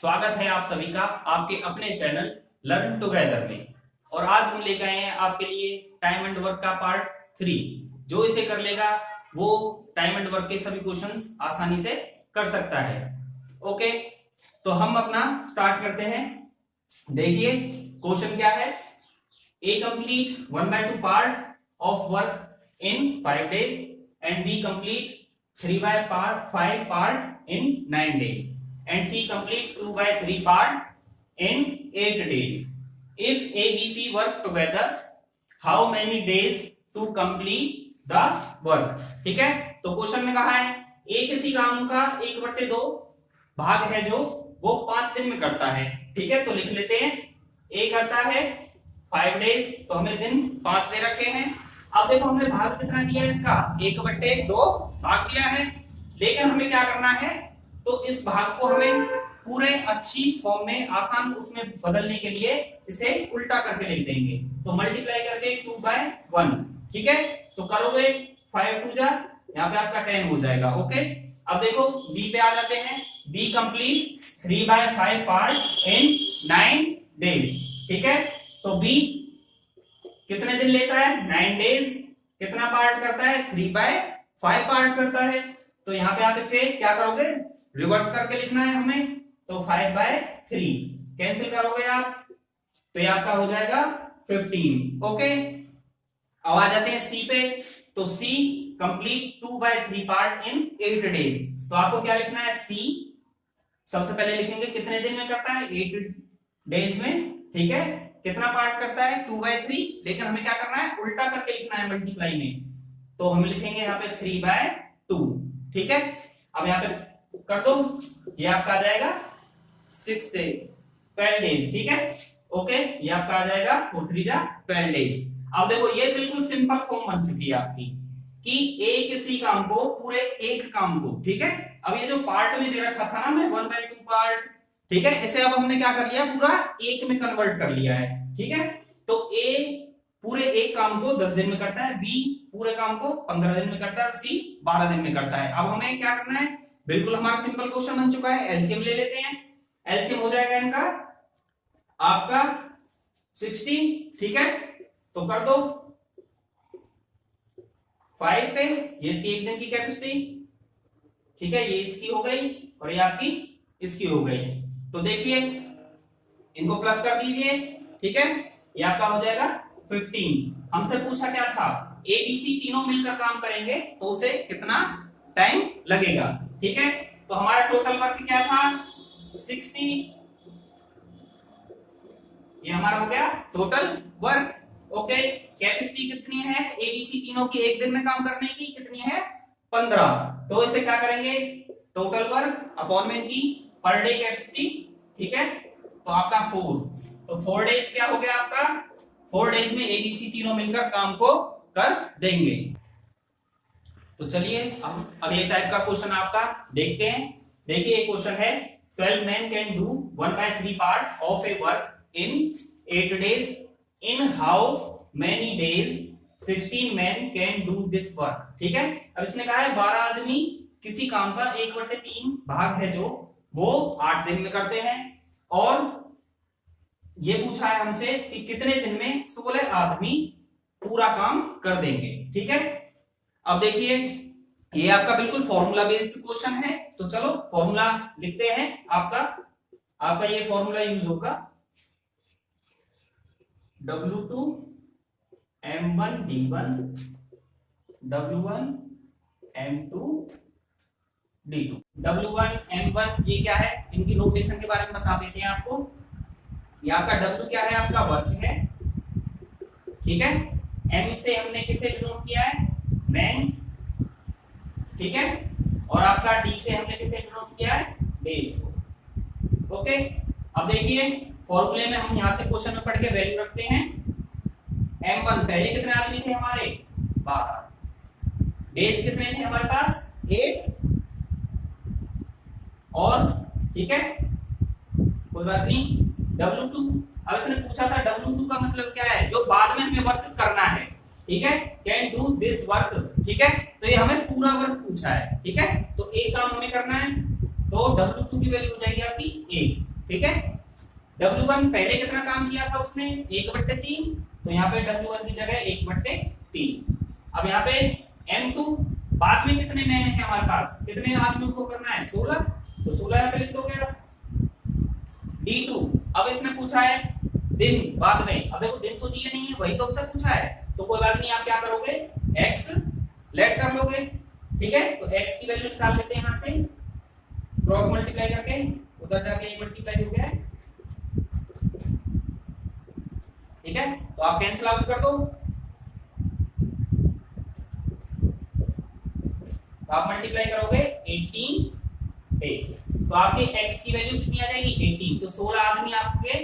स्वागत है आप सभी का आपके अपने चैनल लर्न टुगेदर में। और आज हम लेकर आए हैं आपके लिए टाइम एंड वर्क का पार्ट 3। जो इसे कर लेगा वो टाइम एंड वर्क के सभी क्वेश्चंस आसानी से कर सकता है। ओके, तो हम अपना स्टार्ट करते हैं। देखिए क्वेश्चन क्या है। A complete 1/2 part of work in 5 days and B complete 3/5 part in 9 days and C complete 2/3 part in 8 days. If A, B, C work together, how many days to complete the work? ठीक है, तो question में कहा है A किसी काम का 1/2 भाग है जो वो 5 दिन में करता है। ठीक है, तो लिख लेते हैं A करता है 5 days, तो हमें दिन 5 दे रखे हैं। अब देखो हमने भाग कितना दिया है इसका 1/2 भाग दिया है, लेकिन हमें क्या करना है, तो इस भाग को हमें पूरे अच्छी फॉर्म में आसान उसमें बदलने के लिए इसे उल्टा करके लिख देंगे। तो मल्टीप्लाई करके 2/1। ठीक है, तो करोगे 5 2 जा, यहाँ पे आपका 10 हो जाएगा। ओके, अब देखो बी पे आ जाते हैं। Be complete 3/5 part in 9 days। ठीक है, तो बी कितने दिन लेता है 9 days। कितना पार्ट करता है 3/5 पार्ट करता है। तो यहाँ पे आप इसे क्या करोगे, रिवर्स करके लिखना है हमें। तो 5/3 कैंसिल करोगे आप, तो ये आपका हो जाएगा 15। ओके, अब आ जाते हैं सी पे। तो सी कंप्लीट 2/3 पार्ट इन 8 days। तो आपको क्या लिखना है, सी सबसे पहले लिखेंगे कितने दिन में करता है 8 days में। ठीक है, कितना पार्ट करता है 2/3, लेकिन हमें क्या करना है उल्टा करके लिखना है मल्टीप्लाई में। तो हम लिखेंगे यहाँ पे 3/2। ठीक है, अब यहाँ पे कर दो, ये आपका आ जाएगा 12 days। ठीक है, ओके, ये आपका आ जाएगा 4 3 जा 12 days। अब देखो ये बिल्कुल सिंपल फॉर्म बन चुकी है आपकी कि ए किसी काम को पूरे एक काम को। ठीक है, अब ये जो पार्ट में दे रखा था ना मैं 1/2 पार्ट, ठीक है, इसे अब हमने क्या कर लिया पूरा एक में कन्वर्ट कर लिया है। ठीक है, तो ए पूरे एक काम को 10 दिन में करता है, बी पूरे काम को 15 दिन में करता है और सी 12 दिन में करता है। अब हमें क्या करना है, बिल्कुल हमारा सिंपल क्वेश्चन बन चुका है। एलसीएम ले लेते हैं। एलसीएम हो जाएगा इनका आपका 60। ठीक है, तो कर दो 5 पे, ये इसकी एक दिन की कैपेसिटी। ठीक है, ये इसकी हो गई और ये आपकी इसकी हो गई। तो देखिए इनको प्लस कर दीजिए। ठीक है, ये आपका हो जाएगा 15। हमसे पूछा क्या था, ए बी सी तीनों मिलकर काम करेंगे तो उसे कितना टाइम लगेगा। ठीक है, तो हमारा टोटल वर्क क्या था 60। ये हमारा हो गया टोटल वर्क। ओके, कैपेसिटी कितनी है एबीसी तीनों की एक दिन में काम करने की, कितनी है 15। तो इसे क्या करेंगे टोटल वर्क अपॉन में की पर डे कैपेसिटी। ठीक है, तो आपका 4, तो 4 days क्या हो गया आपका, 4 days में एबीसी तीनों मिलकर काम को कर देंगे। तो चलिए अब अगले टाइप का क्वेश्चन आपका देखते हैं। देखिए एक क्वेश्चन है 12 men can do 1/3 part of a work in 8 days. In how many days 16 men can do this work? ठीक है, अब इसने कहा है 12 आदमी किसी काम का 1/3 भाग है जो वो 8 दिन में करते हैं, और ये पूछा है हमसे कि कितने दिन में 16 आदमी पूरा काम कर देंगे। ठीक है, अब देखिए ये आपका बिल्कुल फॉर्मूला बेस्ड क्वेश्चन है। तो चलो फॉर्मूला लिखते हैं। आपका ये फॉर्मूला यूज होगा W2 M1 D1 W1 M2 D2। W1 M1 ये क्या है, इनकी नोटेशन के बारे में बता देते हैं आपको। ये आपका W क्या है, आपका वर्क है। ठीक है, M से हमने किसे डिनोट किया है, मैन। ठीक है, और आपका D से हमने किसे डिनोट किया है, डेज को। ओके, अब देखिए फॉर्मूले में हम यहां से क्वेश्चन में पढ़ के वैल्यू रखते हैं। M1 पहले कितने आदमी थे हमारे 12, डेज कितने थे हमारे पास 8, और ठीक है कोई बात नहीं W2। अब इसने पूछा था W2 का मतलब क्या है, जो बाद में हमें वर्क करना है। ठीक है, कैन डू दिस वर्क। ठीक है, तो ये हमें पूरा वर्क पूछा है। ठीक है, तो एक काम हमें करना है, तो W2 की वैल्यू हो जाएगी आपकी 1। ठीक है। W1 पहले कितना काम किया था उसने, 1/3, तो यहाँ पे W1 की जगह 1/3। अब यहाँ पे M2 बाद में कितने मैन है हमारे पास, कितने आदमियों को करना है, 16, तो 16 यहाँ पे लिख दोगे। D2 अब इसने पूछा है दिन बाद में, अब देखो दिन तो दिए नहीं है, वही तो उससे पूछा है, तो कोई बात नहीं, आप क्या करोगे, x लेट कर लोगे, ठीक है। तो x की वैल्यू निकाल लेते हैं यहां से, क्रॉस मल्टीप्लाई करके उधर जाके ये मल्टीप्लाई हो गया है, ठीक है। तो आप कैंसिल आउट कर दो, तो आप मल्टीप्लाई करोगे 18 डेज, तो आपके x की वैल्यू कितनी आ जाएगी, 18। तो 16 आदमी आपके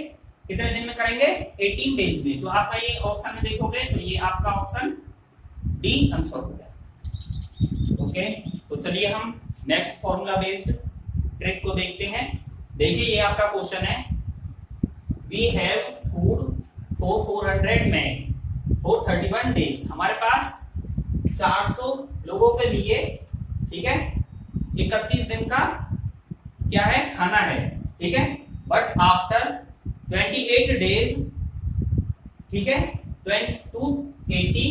कितने दिन में करेंगे, 18 डेज में। तो आपका ये ऑप्शन में देखोगे तो ये आपका ऑप्शन डी आंसर हो गया। ओके, तो चलिए हम नेक्स्ट फॉर्मूला बेस्ड ट्रिक को देखते हैं। देखिए ये आपका क्वेश्चन है, we have food for 400 man for 31 डेज। हमारे पास 400 लोगों के लिए, ठीक है, 31 दिन का क्या है, खाना है, ठीक है। बट आफ्टर 28 डेज, ठीक है, 280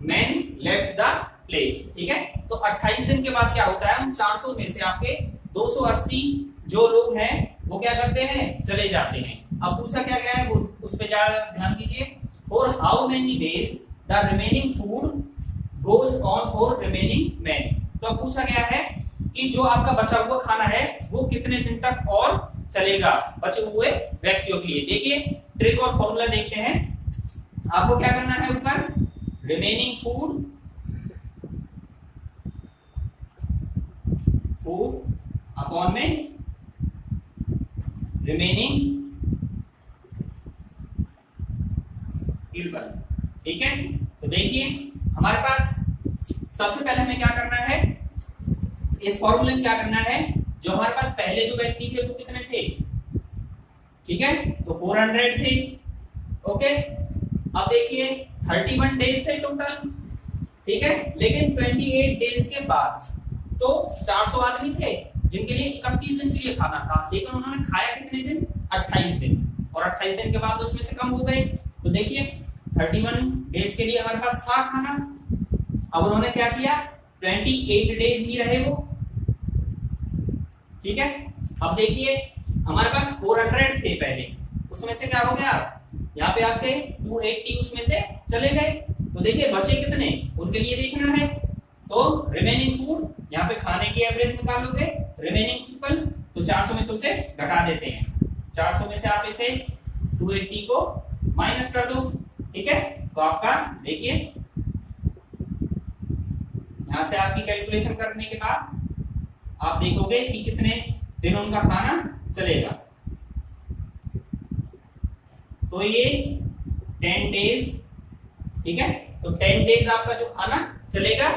मैन लेफ्ट द प्लेस, ठीक है। तो 28 दिन के बाद क्या होता है, हम 400 में से आपके 280 जो लोग हैं वो क्या करते हैं, चले जाते हैं। अब पूछा क्या गया है, वो उस पे ज्यादा ध्यान दीजिए। For how many days the remaining food goes on for remaining man. तो अब पूछा गया है कि जो आपका बचा हुआ खाना है वो कितने दिन तक और चलेगा बचे हुए व्यक्तियों के लिए। देखिए ट्रिक और फॉर्मूला देखते हैं। आपको क्या करना है, ऊपर रिमेनिंग फूड अपॉन में रिमेनिंग पीपल, ठीक है। तो देखिए हमारे पास सबसे पहले हमें क्या करना है, इस फॉर्मूले में क्या करना है, जो हमारे पास पहले जो व्यक्ति थे वो कितने थे, ठीक है, तो 400 थे। ओके, अब देखिए 31 डेज थे टोटल, ठीक है, लेकिन 28 डेज के बाद तो 400 आदमी थे जिनके लिए 31 दिन के लिए खाना था, लेकिन उन्होंने खाया कितने दिन, 28 दिन, और 28 दिन के बाद उसमें से कम हो गए। तो देखिए 31 डेज के लिए हमारे पास था खाना, अब उन्होंने क्या किया, 28 डेज ही रहे वो, ठीक है। अब देखिए हमारे पास 400 थे पहले, उसमें से क्या हो गया, यहाँ पे आपके 280 उसमें से चले गए। तो देखिए बचे कितने, उनके लिए देखना है। तो रिमेनिंग फूड, यहाँ पे खाने की एवरेज निकालोगे, रिमेनिंग पीपल, तो 400 में से उसे घटा देते हैं। 400 में से आप इसे 280 को माइनस कर दो, ठीक है। तो आपका देखिए यहां से आपकी कैलकुलेशन करने के बाद आप देखोगे कि कितने दिन उनका खाना चलेगा। तो ये 10 डेज, ठीक है। तो 10 डेज आपका जो खाना चलेगा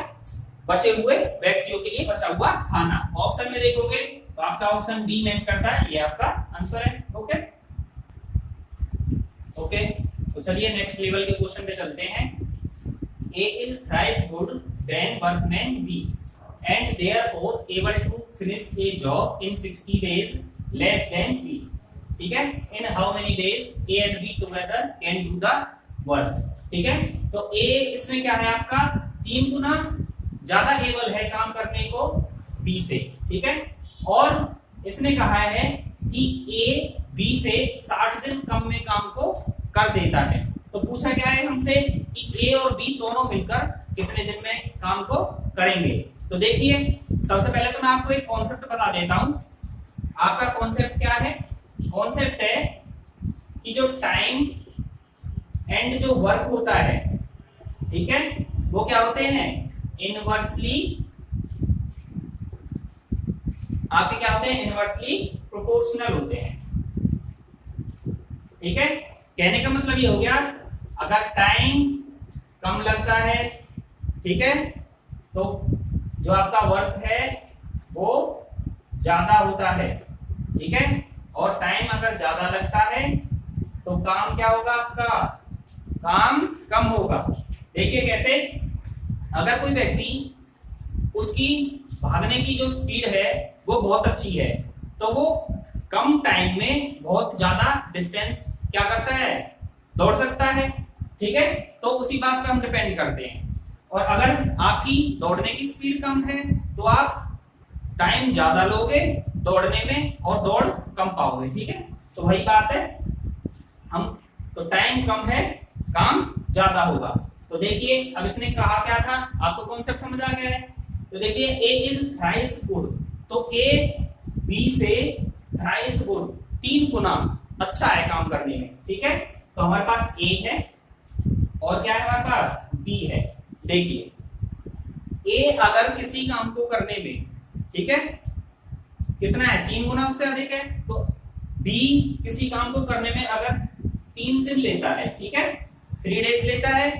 बचे हुए व्यक्तियों के लिए बचा हुआ खाना। ऑप्शन में देखोगे तो आपका ऑप्शन बी मैच करता है, ये आपका आंसर है। ओके ओके, तो चलिए नेक्स्ट लेवल के क्वेश्चन पे चलते हैं। A is thrice good than workman B and therefore able to finish a job in 60 days less than B, ठीक है। In how many days A and B together can do the work, ठीक है। तो A इसमें क्या है आपका 3 गुना ज्यादा एबल है काम करने को B से, ठीक है। और इसने कहा है कि A B से 60 दिन कम में काम को कर देता है। तो पूछा गया है हमसे कि A और B दोनों मिलकर कितने दिन में काम को करेंगे। तो देखिए सबसे पहले तो मैं आपको एक कॉन्सेप्ट बता देता हूं। आपका कॉन्सेप्ट क्या है, कॉन्सेप्ट है कि जो टाइम एंड जो वर्क होता है, ठीक है, वो क्या होते हैं, इनवर्सली, आपके क्या होते हैं, इनवर्सली प्रोपोर्शनल होते हैं, ठीक है। कहने का मतलब ये हो गया, अगर टाइम कम लगता है, ठीक है, तो जो आपका वर्क है वो ज्यादा होता है, ठीक है। और टाइम अगर ज्यादा लगता है तो काम क्या होगा, आपका काम कम होगा। देखिए कैसे, अगर कोई व्यक्ति उसकी भागने की जो स्पीड है वो बहुत अच्छी है, तो वो कम टाइम में बहुत ज्यादा डिस्टेंस क्या करता है, दौड़ सकता है। ठीक है, तो उसी बात पे हम डिपेंड करते हैं। और अगर आपकी दौड़ने की स्पीड कम है तो आप टाइम ज्यादा लोगे दौड़ने में और दौड़ कम पाओगे। ठीक है, तो वही बात है, हम तो टाइम कम है काम ज्यादा होगा। तो देखिए अब इसने कहा क्या था, आपको कॉन्सेप्ट समझ आ गया है। तो देखिए ए इज थ्राइस गुड, तो ए बी से थ्राइस गुड, 3 गुना अच्छा है काम करने में। ठीक है, तो हमारे पास ए है और क्या है हमारे पास बी है। देखिए ए अगर किसी काम को करने में, ठीक है, कितना है 3 गुना उससे अधिक है, तो बी किसी काम को करने में अगर 3 दिन लेता है, ठीक है, 3 डेज लेता है,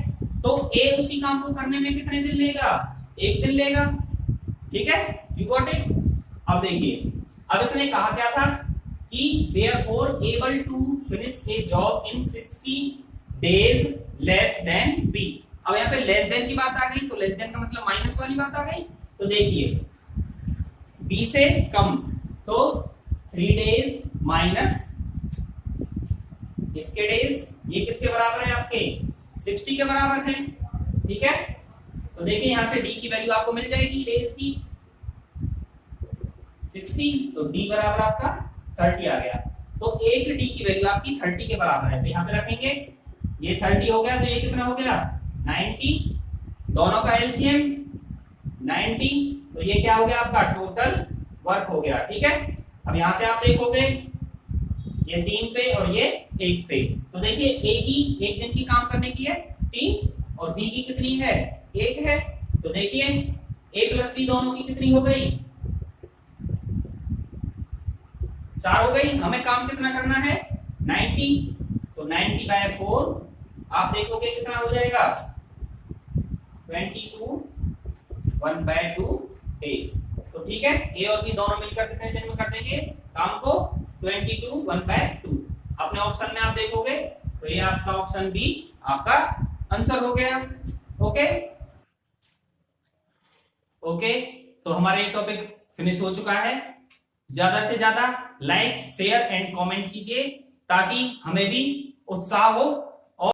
तो ए उसी काम को करने में कितने दिन लेगा, 1 दिन लेगा। ठीक है, यू गॉट इट। अब देखिए अब इसने कहा क्या था कि therefore able to finish a job in 60 days less than B। अब यहाँ पे लेस देन की बात आ गई, तो लेस देन का मतलब माइनस वाली बात आ गई। तो देखिए B से कम, तो 3 डेज माइनस इसके डेज, ये किसके बराबर है आपके 60 के बराबर है। ठीक है, तो देखिए यहां से D की वैल्यू आपको मिल जाएगी, डेज की 60, तो D बराबर आपका 30 आ गया। तो एक D की वैल्यू आपकी 30 के बराबर है, तो यहां पे रखेंगे, ये 30 हो गया, तो ये कितना हो गया 90, दोनों का एलसीएम 90, तो ये क्या हो गया आपका टोटल वर्क हो गया। ठीक है, अब यहां से आप देखोगे ये 3 पे और ये 1 पे, तो देखिए ए की 1 दिन की काम करने की है 3 और बी की कितनी है 1 है, तो देखिए ए प्लस बी दोनों की कितनी हो गई 4 हो गई। हमें काम कितना करना है 90, तो 90/4 आप देखोगे कितना हो जाएगा 22 1/2 डेज। तो ठीक है, ए और बी दोनों मिलकर कितने दिन में कर देंगे काम को 22 1/2। अपने ऑप्शन में आप देखोगे तो ये आपका ऑप्शन बी आपका आंसर हो गया। ओके ओके, तो हमारा ये टॉपिक फिनिश हो चुका है। ज्यादा से ज्यादा लाइक शेयर एंड कमेंट कीजिए ताकि हमें भी उत्साह हो